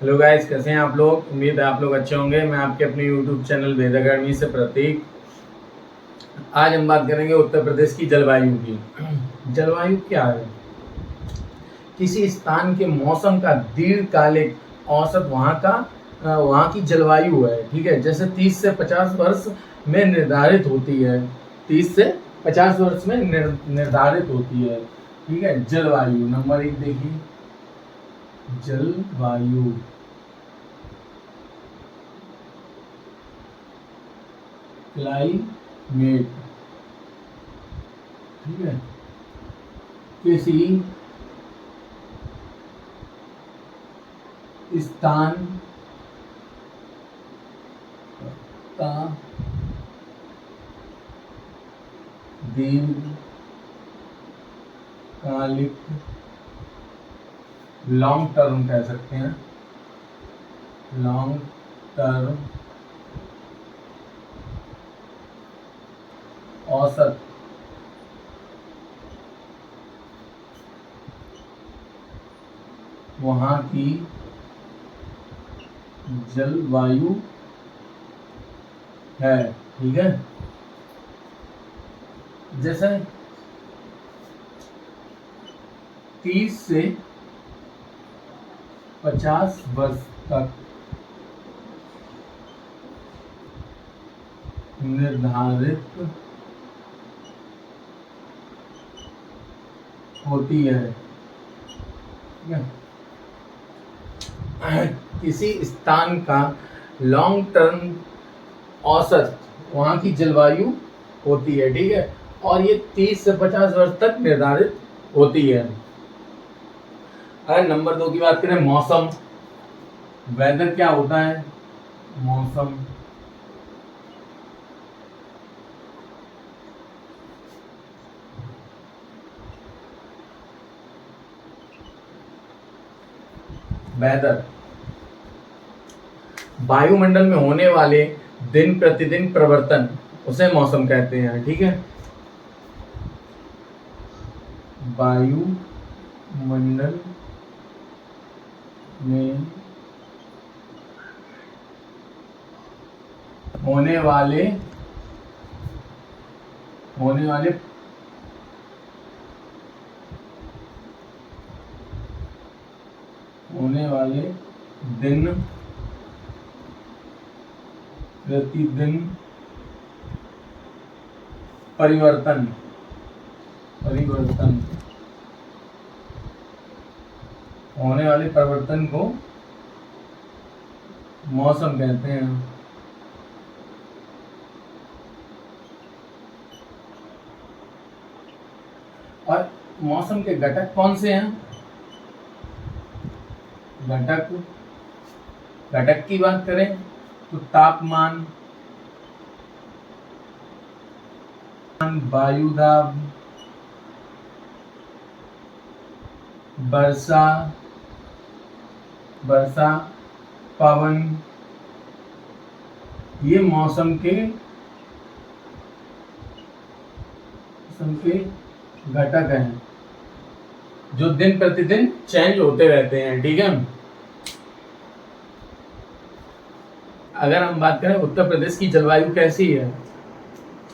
Hello guys, कैसे हैं आप लोग। उम्मीद है आप लोग अच्छे होंगे। मैं आपके अपने यूट्यूब चैनल वेद अकेडमी से प्रतीक। आज हम बात करेंगे उत्तर प्रदेश की जलवायु की। जलवायु क्या है? किसी स्थान के मौसम का दीर्घकालिक औसत वहाँ की जलवायु है। ठीक है, जैसे 30 से 50 वर्ष में निर्धारित होती है। 30 से 50 वर्ष में निर्धारित होती है। ठीक है, जलवायु नंबर 1 देखिए। जलवायु क्लाइमेट, ठीक है, किसी स्थान का दीर्घकालिक, लॉन्ग टर्म कह सकते हैं, लॉन्ग टर्म औसत वहाँ की जलवायु है। ठीक है, जैसे 30 से 50 वर्ष तक निर्धारित होती है। ठीक है, किसी स्थान का लॉन्ग टर्म औसत वहाँ की जलवायु होती है। ठीक है, और ये 30 से 50 वर्ष तक निर्धारित होती है। अगर नंबर 2 की बात करें, मौसम, वेदर क्या होता है? मौसम वेदर वायुमंडल में होने वाले दिन प्रतिदिन परिवर्तन, उसे मौसम कहते हैं। ठीक है, वायुमंडल में होने वाले दिन प्रतिदिन परिवर्तन होने वाले परिवर्तन को मौसम कहते हैं। और मौसम के घटक कौन से हैं? घटक की बात करें तो तापमान, वायुदाब, वर्षा, पवन, ये मौसम के घटक हैं जो दिन प्रतिदिन चेंज होते रहते हैं। ठीक है, अगर हम बात करें उत्तर प्रदेश की जलवायु कैसी है,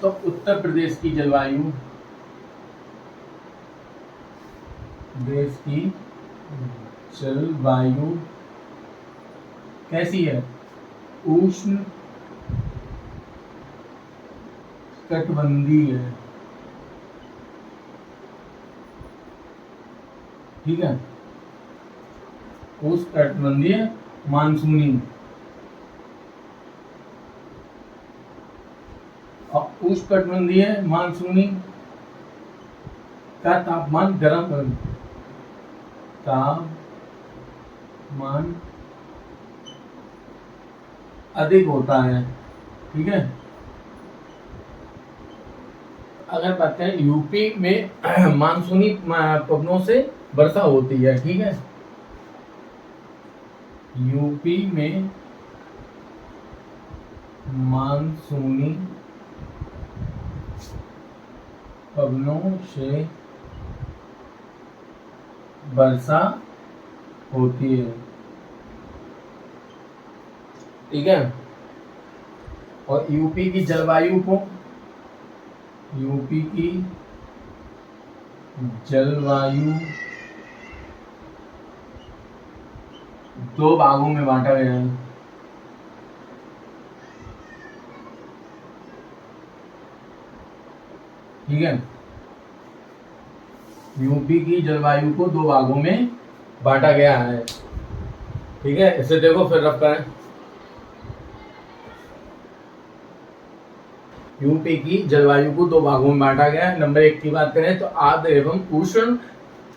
तो उत्तर प्रदेश की जलवायु कैसी है? उष्ण कटिबंधीय है। ठीक है, उष्ण कटिबंधीय मानसूनी, और उष्ण कटिबंधीय मानसूनी का तापमान अधिक होता है। ठीक है, अगर बात करें यूपी में मानसूनी पवनों से वर्षा होती है। ठीक है, यूपी में मानसूनी पवनों से वर्षा होती है। ठीक है। और यूपी की जलवायु को, यूपी की जलवायु दो भागों में बांटा गया है। ठीक है, यूपी की जलवायु को दो भागों में बांटा गया है। ठीक है, इसे देखो फिर रखा है। यूपी की जलवायु को दो भागों में बांटा गया है। नंबर 1 की बात करें तो आर्द्र एवं उष्ण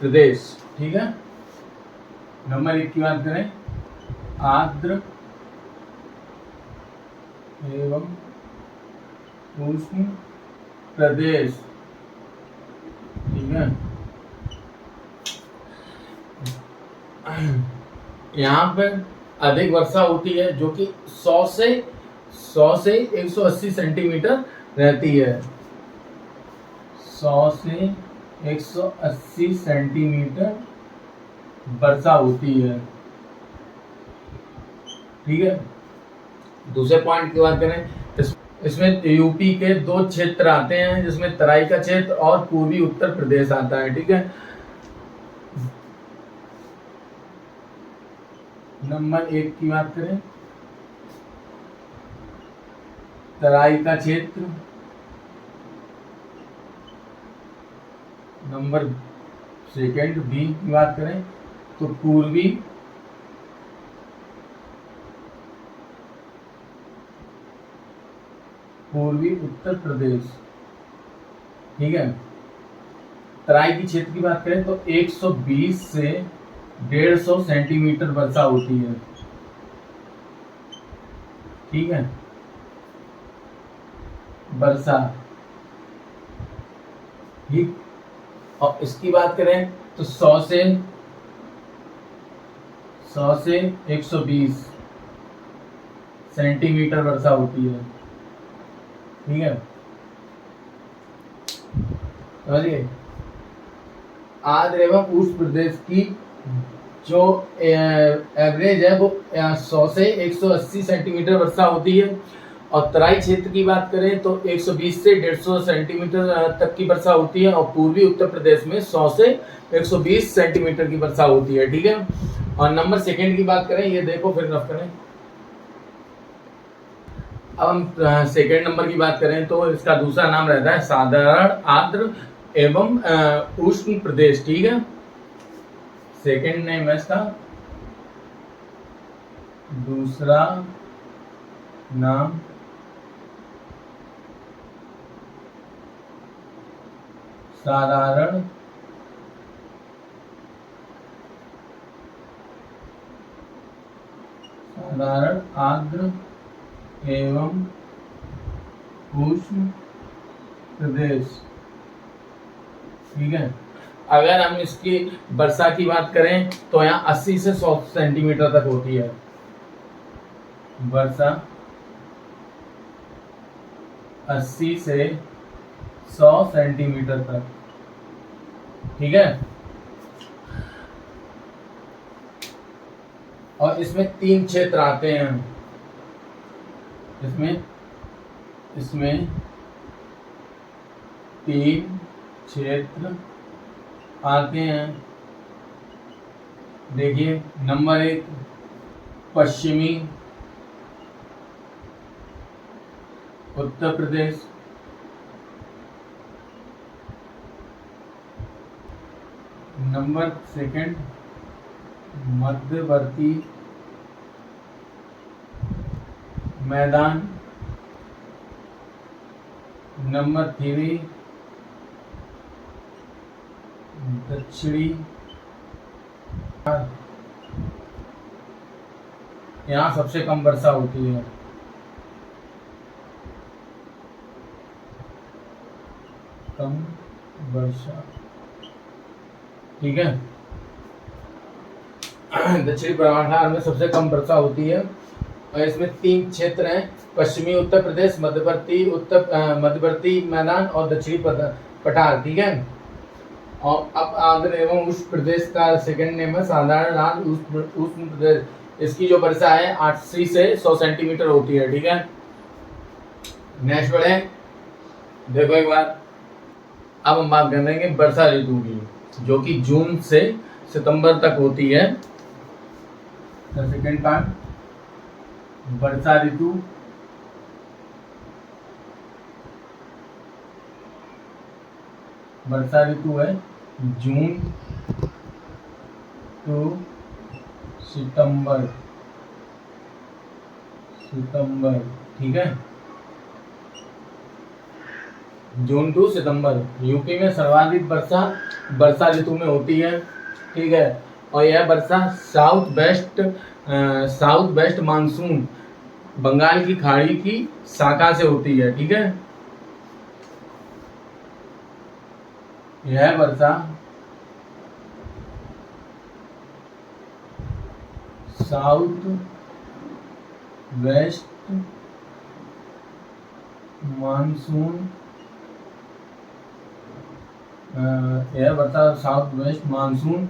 प्रदेश। ठीक है, नंबर 1 की बात करें आर्द्र एवं उष्ण प्रदेश। ठीक है, यहाँ पर अधिक वर्षा होती है जो कि 100 से 180 सेंटीमीटर रहती है। 100 से 180 सेंटीमीटर वर्षा होती है। ठीक है, दूसरे पॉइंट की बात करें, इसमें यूपी के दो क्षेत्र आते हैं जिसमें तराई का क्षेत्र और पूर्वी उत्तर प्रदेश आता है। ठीक है, नंबर 1 की बात करें तराई का क्षेत्र, नंबर 2 बी की बात करें तो पूर्वी उत्तर प्रदेश। ठीक है, तराई की क्षेत्र की बात करें तो 120 से 150 सेंटीमीटर वर्षा होती है। ठीक है, वर्षा। ठीक, और इसकी बात करें तो 100 से 120 सेंटीमीटर वर्षा होती है। ठीक है, समझिए। आर्द्र एवं उष्ण प्रदेश की जो एवरेज है वो 100 से 180 सेंटीमीटर वर्षा होती है। और तराई क्षेत्र की बात करें तो 120 से 150 सेंटीमीटर तक की वर्षा होती है। और पूर्वी उत्तर प्रदेश में 100 से 120 सेंटीमीटर की वर्षा होती है। ठीक है, और नंबर 2 की बात करें, ये देखो फिर रफ करें। अब हम 2 नंबर की बात करें तो इसका दूसरा नाम रहता है साधारण आर्द्र एवं उष्ण प्रदेश। ठीक है, 2 नेम है इसका, दूसरा नाम साधारण आर्द्र एवं उष्ण प्रदेश। ठीक है, अगर हम इसकी वर्षा की बात करें तो यहाँ 80 से 100 सेंटीमीटर तक होती है वर्षा, 80 से 100 सेंटीमीटर तक। ठीक है, और इसमें 3 क्षेत्र आते हैं। इसमें 3 क्षेत्र आते हैं। देखिए, नंबर 1 पश्चिमी उत्तर प्रदेश, नंबर 2 मध्यवर्ती मैदान, नंबर 3 दक्षिणी। यहाँ सबसे कम वर्षा होती है। कम वर्षा। ठीक है, दक्षिणी प्रवाह में सबसे कम वर्षा होती है। और इसमें 3 क्षेत्र हैं, पश्चिमी उत्तर प्रदेश, मध्यवर्ती मैदान और दक्षिणी पठार। ठीक है, और अब आर्द्र एवं उष्ण प्रदेश का 2 नेम है साधारण आर्द्र उष्ण प्रदेश। इसकी जो वर्षा है 80 से 100 सेंटीमीटर होती है। ठीक है, नेक्स्ट बढ़े, देखो एक बार। अब हम बात करेंगे वर्षा ऋतु की, जो कि जून से सितंबर तक होती है। सेकेंड पार्ट, वर्षा ऋतु है जून टू सितंबर। ठीक है, जून टू सितंबर यूपी में सर्वाधिक वर्षा ऋतु में होती है। ठीक है, और यह वर्षा साउथ वेस्ट मानसून बंगाल की खाड़ी की शाखा से होती है। ठीक है, यह वर्षा साउथ वेस्ट मानसून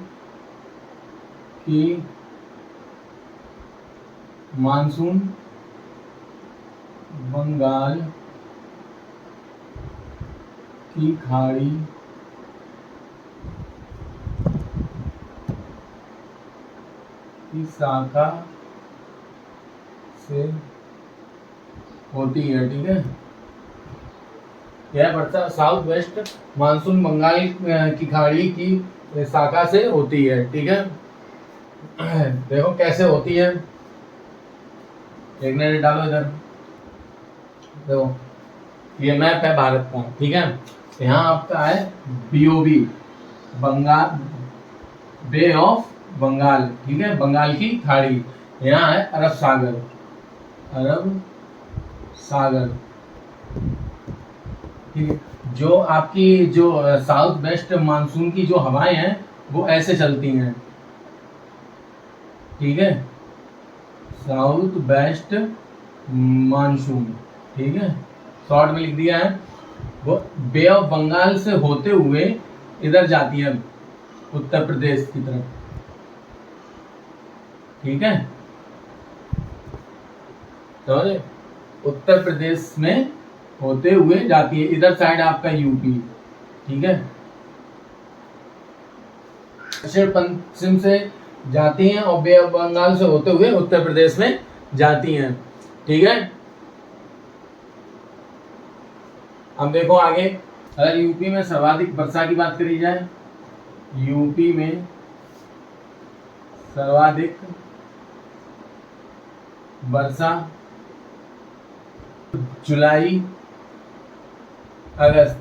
की मानसून बंगाल की खाड़ी की शाखा से होती है। ठीक है, यह वर्षा साउथ वेस्ट मानसून बंगाल की खाड़ी की शाखा से होती है। ठीक है, देखो कैसे होती है, एक मिनट डालो इधर। देखो ये मैप है भारत का। ठीक है, यहाँ आपका है BOB, Bengal, bay of Bengal. ठीक है, बंगाल की खाड़ी। यहाँ है अरब सागर। ठीक है, जो आपकी जो साउथ वेस्ट मानसून की जो हवाएं हैं वो ऐसे चलती हैं। ठीक है, साउथ वेस्ट मानसून। ठीक है, शॉर्ट में लिख दिया है। वो बे ऑफ बंगाल से होते हुए इधर जाती है उत्तर प्रदेश की तरफ। ठीक है, तो उत्तर प्रदेश में होते हुए जाती है, इधर साइड आपका यूपी। ठीक है, दक्षिण पश्चिम से जाती हैं और बे ऑफ बंगाल से होते हुए उत्तर प्रदेश में जाती हैं। ठीक है, अब देखो आगे, अगर यूपी में सर्वाधिक वर्षा की बात करी जाए, यूपी में सर्वाधिक वर्षा जुलाई अगस्त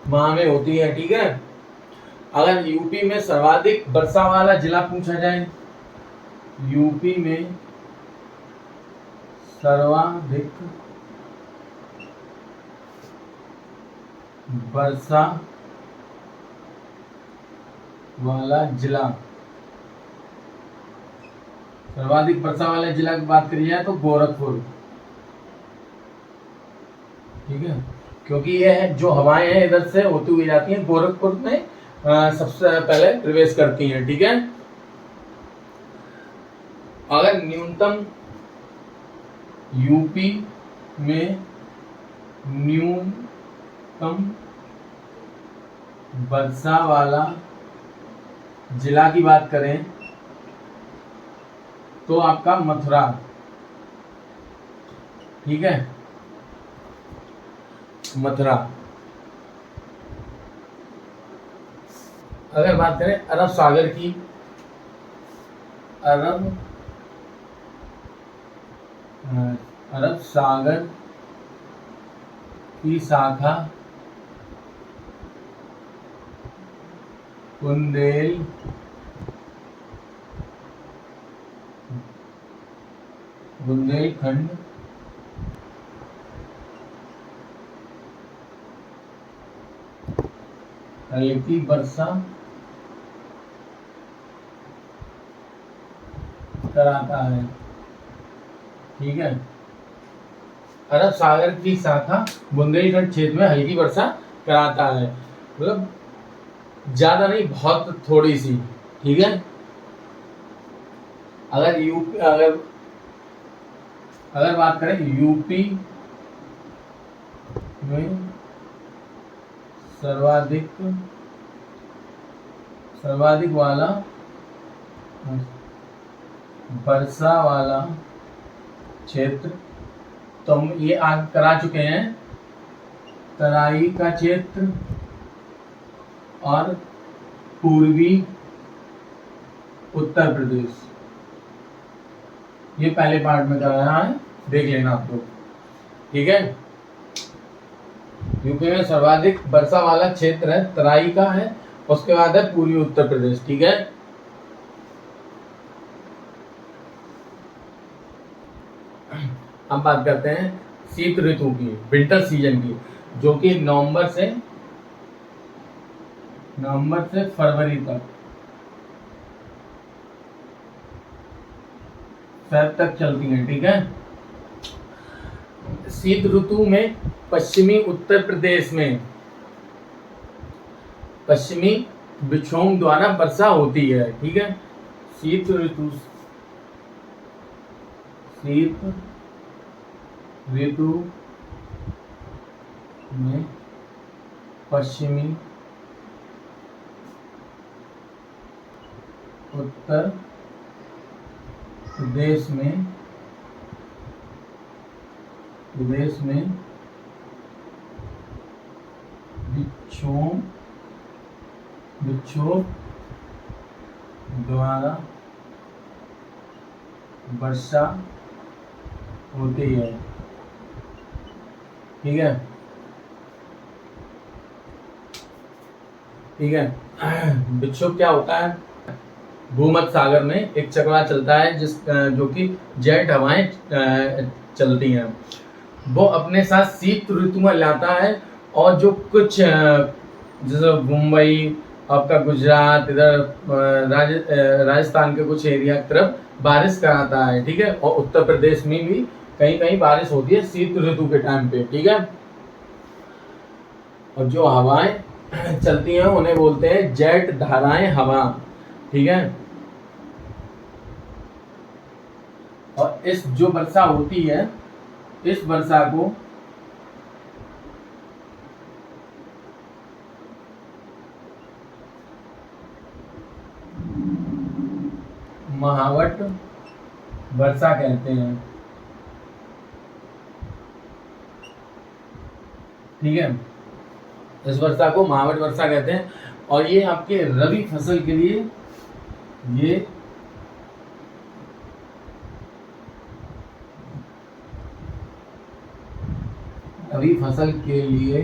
माह में होती है। ठीक है, अगर यूपी में सर्वाधिक वर्षा वाला जिला पूछा जाए, यूपी में सर्वाधिक वर्षा वाला जिला, सर्वाधिक वर्षा वाले जिला की बात करी जाए तो गोरखपुर। ठीक है, क्योंकि यह जो हवाएं हैं इधर से होती हुई जाती हैं, गोरखपुर में सबसे पहले प्रवेश करती हैं। ठीक है, अगर न्यूनतम यूपी में न्यूनतम वर्षा वाला जिला की बात करें तो आपका मथुरा। ठीक है, मथुरा। अगर बात करें अरब सागर की, अरब सागर की शाखा बुंदेलखंड हल्की वर्षा कराता है। ठीक है, अरब सागर की शाखा बुंदेलखंड क्षेत्र में हल्की वर्षा कराता है, मतलब ज्यादा नहीं, बहुत थोड़ी सी। ठीक है, अगर बात करें यूपी में सर्वाधिक वाला वर्षा वाला क्षेत्र, तो हम ये आग करा चुके हैं, तराई का क्षेत्र और पूर्वी उत्तर प्रदेश, ये पहले पार्ट में कराया है, देख लेना आप लोग, ठीक है। यूपी में सर्वाधिक वर्षा वाला क्षेत्र है, तराई का है, उसके बाद है पूर्वी उत्तर प्रदेश, ठीक है। हम बात करते हैं शीत ऋतु की, विंटर सीजन की, जो कि नवंबर से फरवरी तक, फेब तक चलती है, ठीक है। शीत ऋतु में पश्चिमी उत्तर प्रदेश में पश्चिमी विक्षोभ द्वारा वर्षा होती है, ठीक है। शीत ऋतु में पश्चिमी उत्तर प्रदेश में विक्षोभ द्वारा वर्षा होती है, ठीक है, ठीक है। विक्षोभ क्या होता है? भूमध्य सागर में एक चक्रवात चलता है जो कि जेट हवाएं चलती हैं, वो अपने साथ शीत ऋतु में लाता है, और जो कुछ जैसे मुंबई, आपका गुजरात, इधर राजस्थान के कुछ एरिया की तरफ बारिश कराता है, ठीक है। और उत्तर प्रदेश में भी कहीं कहीं बारिश होती है शीत ऋतु के टाइम पे, ठीक है। और जो हवाएं चलती हैं उन्हें बोलते हैं जेट धाराएं हवा, ठीक है। और इस जो वर्षा होती है, इस वर्षा को महावट वर्षा कहते हैं, ठीक है। इस वर्षा को महावट वर्षा कहते हैं। और ये आपके रबी फसल के लिए, ये रबी फसल के लिए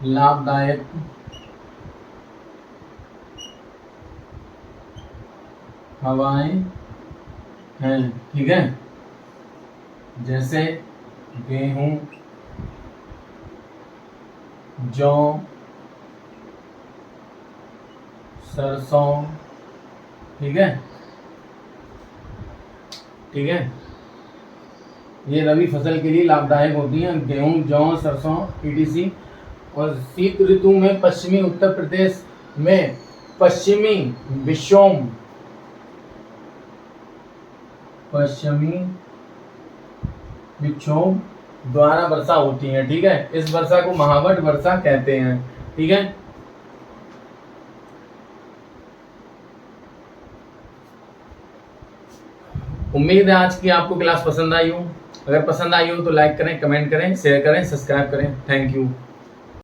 लाभदायक हवाएं हैं, ठीक है। जैसे गेहूं, जौ, सरसों, ठीक है, ठीक है। ये रबी फसल के लिए लाभदायक होती हैं, गेहूं, जौ, सरसों etc। और शीत ऋतु में पश्चिमी उत्तर प्रदेश में पश्चिमी विक्षोभ द्वारा वर्षा होती है, ठीक है। इस वर्षा को महावट वर्षा कहते हैं, ठीक है। उम्मीद है आज की आपको क्लास पसंद आई हो। अगर पसंद आई हो तो लाइक करें, कमेंट करें, शेयर करें, सब्सक्राइब करें। Thank you.